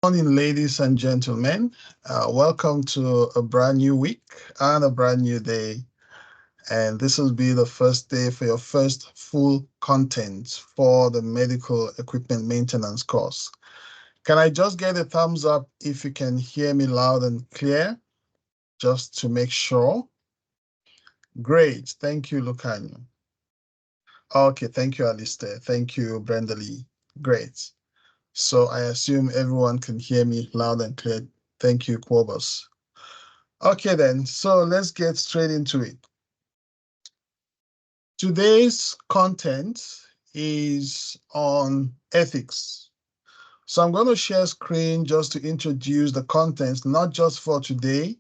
Morning, ladies and gentlemen. Welcome to a brand new week and a brand new day. And this will be the first day for your first full content for the medical equipment maintenance course. Can I just get a thumbs up if you can hear me loud and clear, just to make sure? Great. Thank you, Lucanio. Okay, thank you, Alistair. Thank you, Brenda Lee. Great. So I assume everyone can hear me loud and clear. Thank you, Quobus. Okay, then, so let's get straight into it. Today's content is on ethics. So I'm going to share screen just to introduce the contents, not just for today,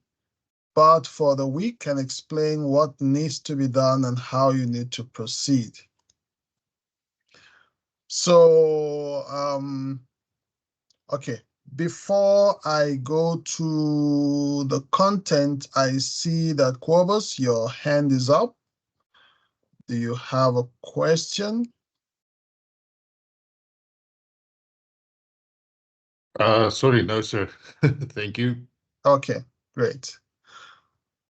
but for the week, and explain what needs to be done and how you need to proceed. So, okay, before I go to the content, I see that Quobus, your hand is up. Do you have a question? Sorry, no, sir. Thank you. Okay, great.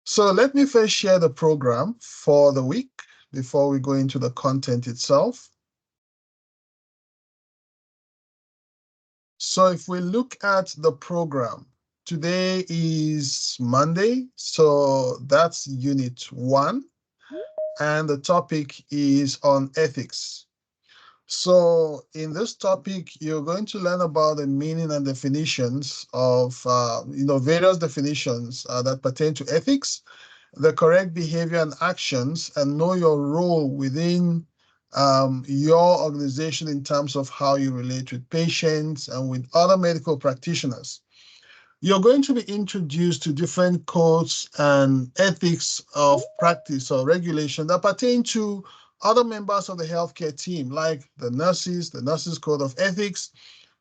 So let me first share the program for the week before we go into the content itself. So if we look at the program, today is Monday, so that's Unit 1, and the topic is on ethics. So in this topic, you're going to learn about the meaning and definitions of, various definitions that pertain to ethics, the correct behavior and actions, and know your role within your organization in terms of how you relate with patients and with other medical practitioners. You're going to be introduced to different codes and ethics of practice or regulation that pertain to other members of the healthcare team, like the nurses' code of ethics,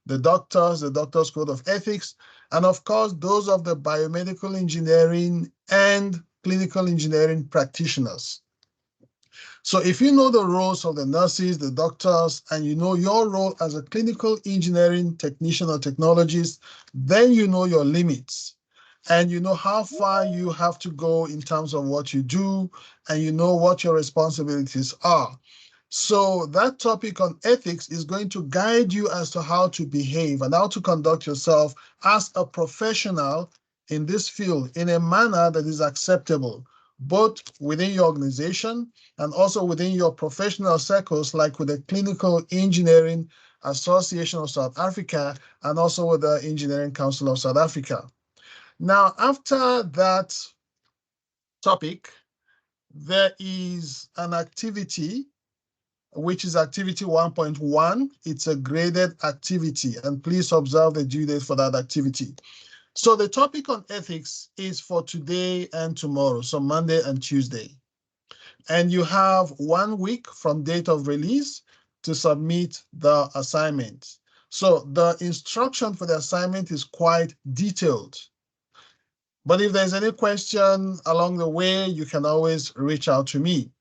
the doctor's code of ethics, and of course, those of the biomedical engineering and clinical engineering practitioners. So if you know the roles of the nurses, the doctors, and you know your role as a clinical engineering technician or technologist, then you know your limits and you know how far you have to go in terms of what you do, and you know what your responsibilities are. So that topic on ethics is going to guide you as to how to behave and how to conduct yourself as a professional in this field in a manner that is acceptable, both within your organization and also within your professional circles, like with the Clinical Engineering Association of South Africa and also with the Engineering Council of South Africa. Now, after that topic, there is an activity which is activity 1.1. It's a graded activity, and please observe the due date for that activity. So the topic on ethics is for today and tomorrow, so Monday and Tuesday. And you have 1 week from date of release to submit the assignment. So the instruction for the assignment is quite detailed. But if there's any question along the way, you can always reach out to me.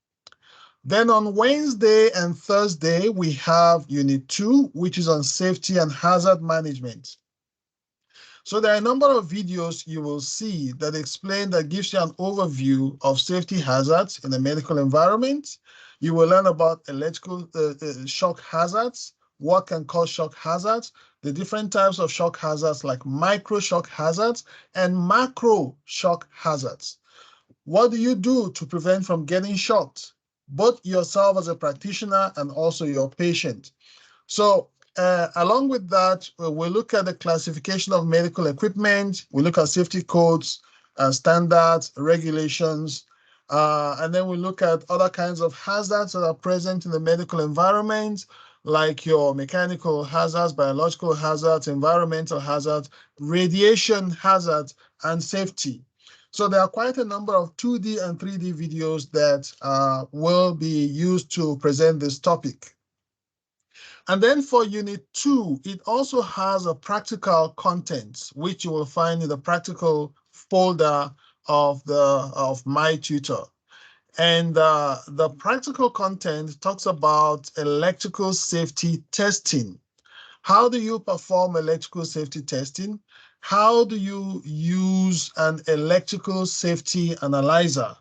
Then on Wednesday and Thursday, we have Unit 2, which is on safety and hazard management. So there are a number of videos you will see that explain, that gives you an overview of safety hazards in the medical environment. You will learn about electrical shock hazards, what can cause shock hazards, the different types of shock hazards like micro shock hazards and macro shock hazards. What do you do to prevent from getting shocked, both yourself as a practitioner and also your patient? So along with that, we'll look at the classification of medical equipment. We look at safety codes, standards, regulations, and then we look at other kinds of hazards that are present in the medical environment, like your mechanical hazards, biological hazards, environmental hazards, radiation hazards, and safety. So there are quite a number of 2D and 3D videos that will be used to present this topic. And then for Unit 2, it also has a practical content, which you will find in the practical folder of My Tutor. And the practical content talks about electrical safety testing. How do you perform electrical safety testing? How do you use an electrical safety analyzer?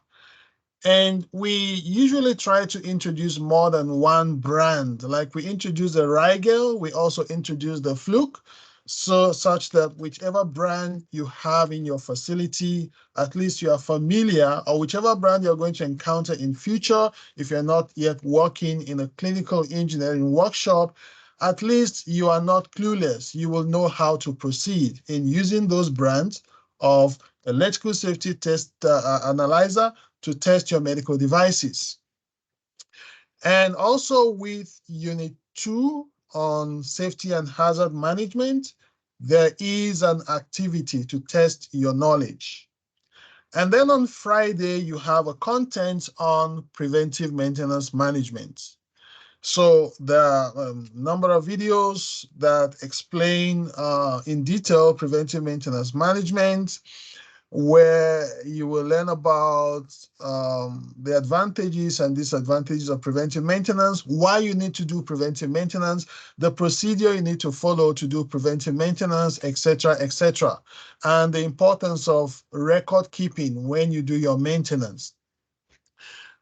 And we usually try to introduce more than one brand. Like we introduced the Rigel, we also introduced the Fluke, so such that whichever brand you have in your facility, at least you are familiar, or whichever brand you're going to encounter in future, if you're not yet working in a clinical engineering workshop, at least you are not clueless. You will know how to proceed in using those brands of electrical safety test analyzer to test your medical devices. And also with Unit 2 on safety and hazard management, there is an activity to test your knowledge. And then on Friday, you have a content on preventive maintenance management. So there are a number of videos that explain in detail preventive maintenance management, where you will learn about the advantages and disadvantages of preventive maintenance, why you need to do preventive maintenance, the procedure you need to follow to do preventive maintenance, etc., etc., and the importance of record keeping when you do your maintenance.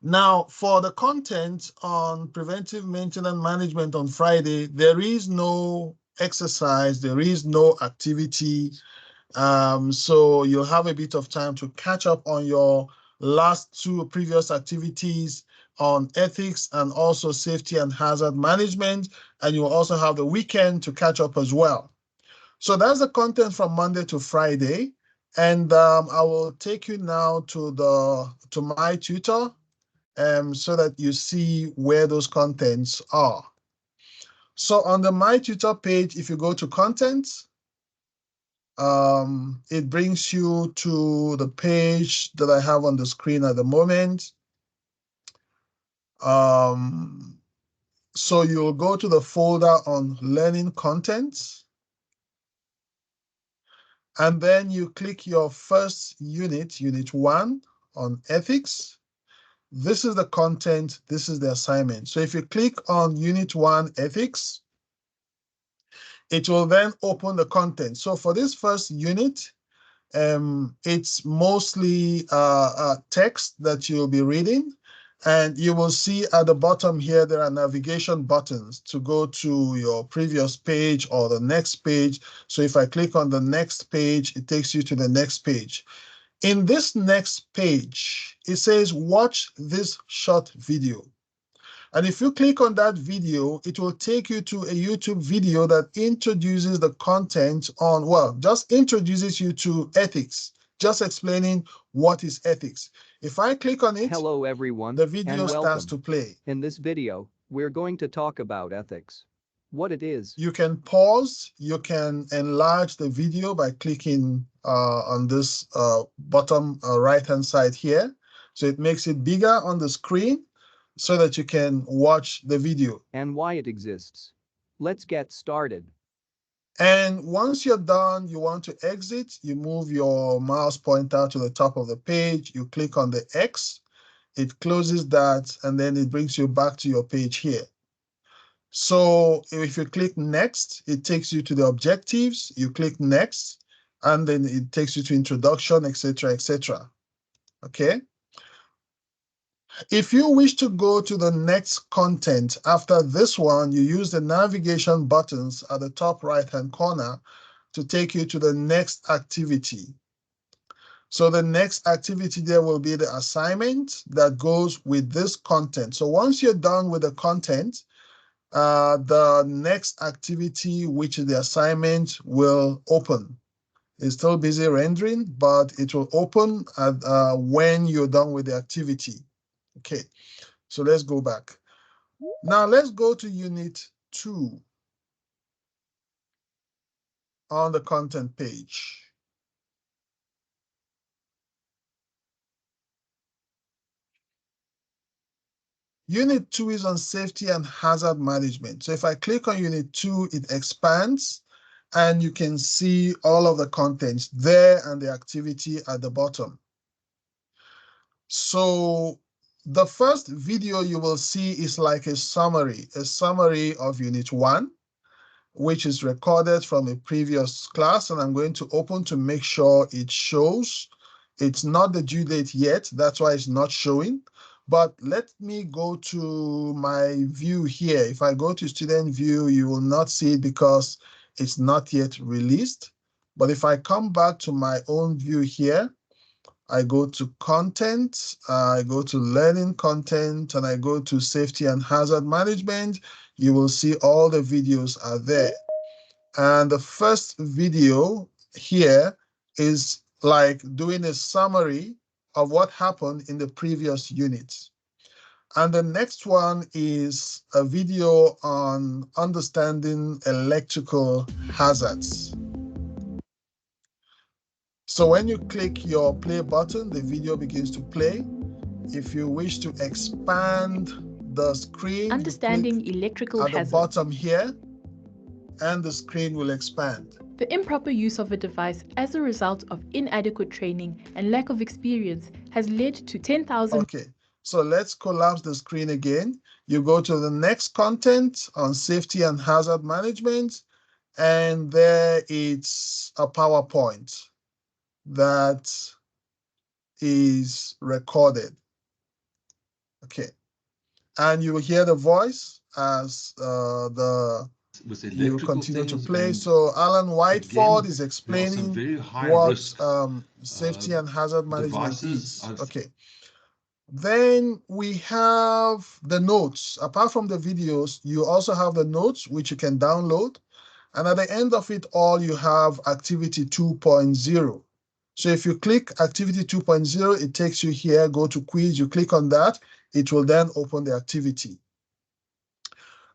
Now, for the content on preventive maintenance management on Friday, there is no exercise, there is no activity. So you'll have a bit of time to catch up on your last two previous activities on ethics and also safety and hazard management. And you'll also have the weekend to catch up as well. So that's the content from Monday to Friday. And I will take you now to my tutor so that you see where those contents are. So on the My Tutor page, if you go to content, it brings you to the page that I have on the screen at the moment. So you'll go to the folder on learning content, and then you click your first unit, Unit 1 on ethics. This is the content, this is the assignment. So if you click on Unit 1 ethics, it will then open the content. So for this first unit, it's mostly text that you'll be reading. And you will see at the bottom here, there are navigation buttons to go to your previous page or the next page. So if I click on the next page, it takes you to the next page. In this next page, it says, watch this short video. And if you click on that video, it will take you to a YouTube video that introduces the content on, well, just introduces you to ethics, just explaining what is ethics. If I click on it, Hello everyone, the video and starts welcome. to play. In this video, we're going to talk about ethics. What it is. You can pause, you can enlarge the video by clicking on this bottom right-hand side here. So it makes it bigger on the screen so that you can watch the video. And why it exists. Let's get started. And once you're done, you want to exit, you move your mouse pointer to the top of the page, you click on the X, it closes that, and then it brings you back to your page here. So if you click next, it takes you to the objectives, you click next, and then it takes you to introduction, etc., etc. Okay. If you wish to go to the next content after this one, you use the navigation buttons at the top right-hand corner to take you to the next activity. So the next activity there will be the assignment that goes with this content. So once you're done with the content, the next activity, which is the assignment, will open. It's still busy rendering, but it will open when you're done with the activity. Okay, so let's go back. Now let's go to Unit 2 on the content page. Unit 2 is on safety and hazard management. So if I click on Unit 2, it expands, and you can see all of the contents there and the activity at the bottom. So the first video you will see is like a summary of Unit 1, which is recorded from a previous class, and I'm going to open to make sure it shows. It's not the due date yet, that's why it's not showing. But let me go to my view here. If I go to student view, you will not see it because it's not yet released. But if I come back to my own view here, I go to content, I go to learning content, and I go to safety and hazard management. You will see all the videos are there. And the first video here is like doing a summary of what happened in the previous unit. And the next one is a video on understanding electrical hazards. So when you click your play button, the video begins to play. If you wish to expand the screen, understanding electrical at hazards. the bottom here, and the screen will expand. The improper use of a device as a result of inadequate training and lack of experience has led to 10,000. Okay, so let's collapse the screen again. You go to the next content on safety and hazard management, and there it's a PowerPoint that is recorded. Okay, and you will hear the voice as you continue to play. So Alan Whiteford is explaining what safety and hazard management is. Okay. Then we have the notes. Apart from the videos, you also have the notes, which you can download. And at the end of it all, you have activity 2.0. So if you click activity 2.0, it takes you here, go to quiz, you click on that, it will then open the activity.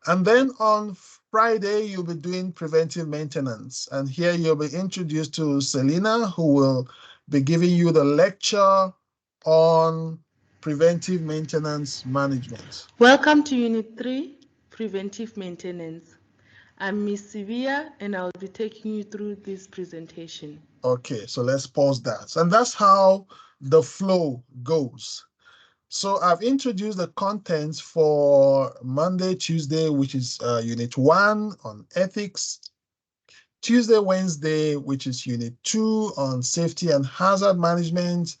And then on Friday, you'll be doing preventive maintenance. And here you'll be introduced to Selena, who will be giving you the lecture on preventive maintenance management. Welcome to Unit 3, Preventive Maintenance. I'm Ms. Sivia, and I'll be taking you through this presentation. Okay, so let's pause that. And that's how the flow goes. So I've introduced the contents for Monday, Tuesday, which is Unit 1 on ethics. Tuesday, Wednesday, which is Unit 2 on safety and hazard management.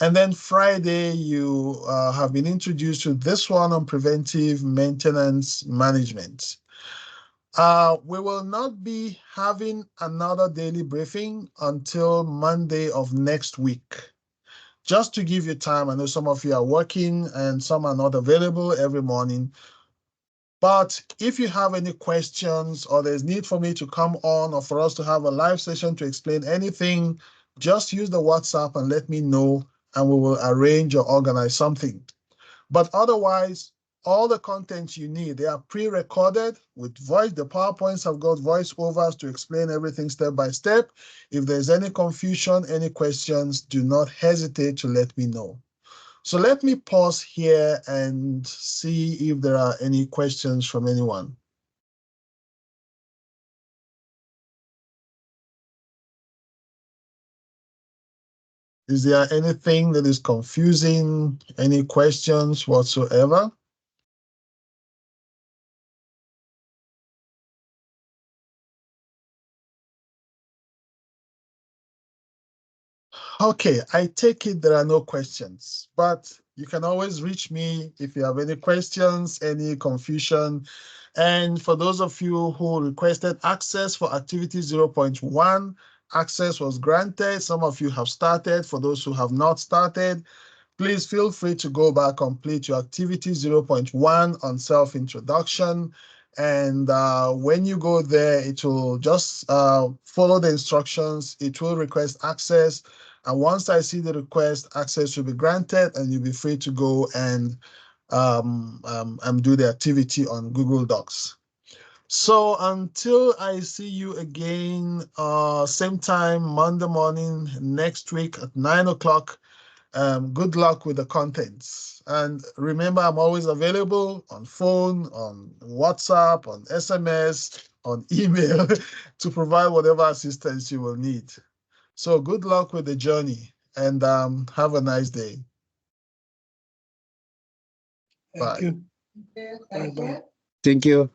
And then Friday, you have been introduced to this one on preventive maintenance management. We will not be having another daily briefing until Monday of next week. Just to give you time, I know some of you are working and some are not available every morning. But if you have any questions or there's need for me to come on or for us to have a live session to explain anything, just use the WhatsApp and let me know, and we will arrange or organize something. But otherwise, all the content you need, they are pre-recorded with voice. The PowerPoints have got voiceovers to explain everything step by step. If there's any confusion, any questions, do not hesitate to let me know. So let me pause here and see if there are any questions from anyone. Is there anything that is confusing? Any questions whatsoever? Okay, I take it there are no questions, but you can always reach me if you have any questions, any confusion. And for those of you who requested access for activity 0.1, access was granted. Some of you have started. For those who have not started, please feel free to go back, complete your activity 0.1 on self-introduction. And when you go there, it will just follow the instructions. It will request access. And once I see the request, access will be granted, and you'll be free to go and do the activity on Google Docs. So until I see you again, same time, Monday morning, next week at 9 o'clock, good luck with the contents. And remember, I'm always available on phone, on WhatsApp, on SMS, on email to provide whatever assistance you will need. So good luck with the journey, and have a nice day. Bye. Thank you. Thank you.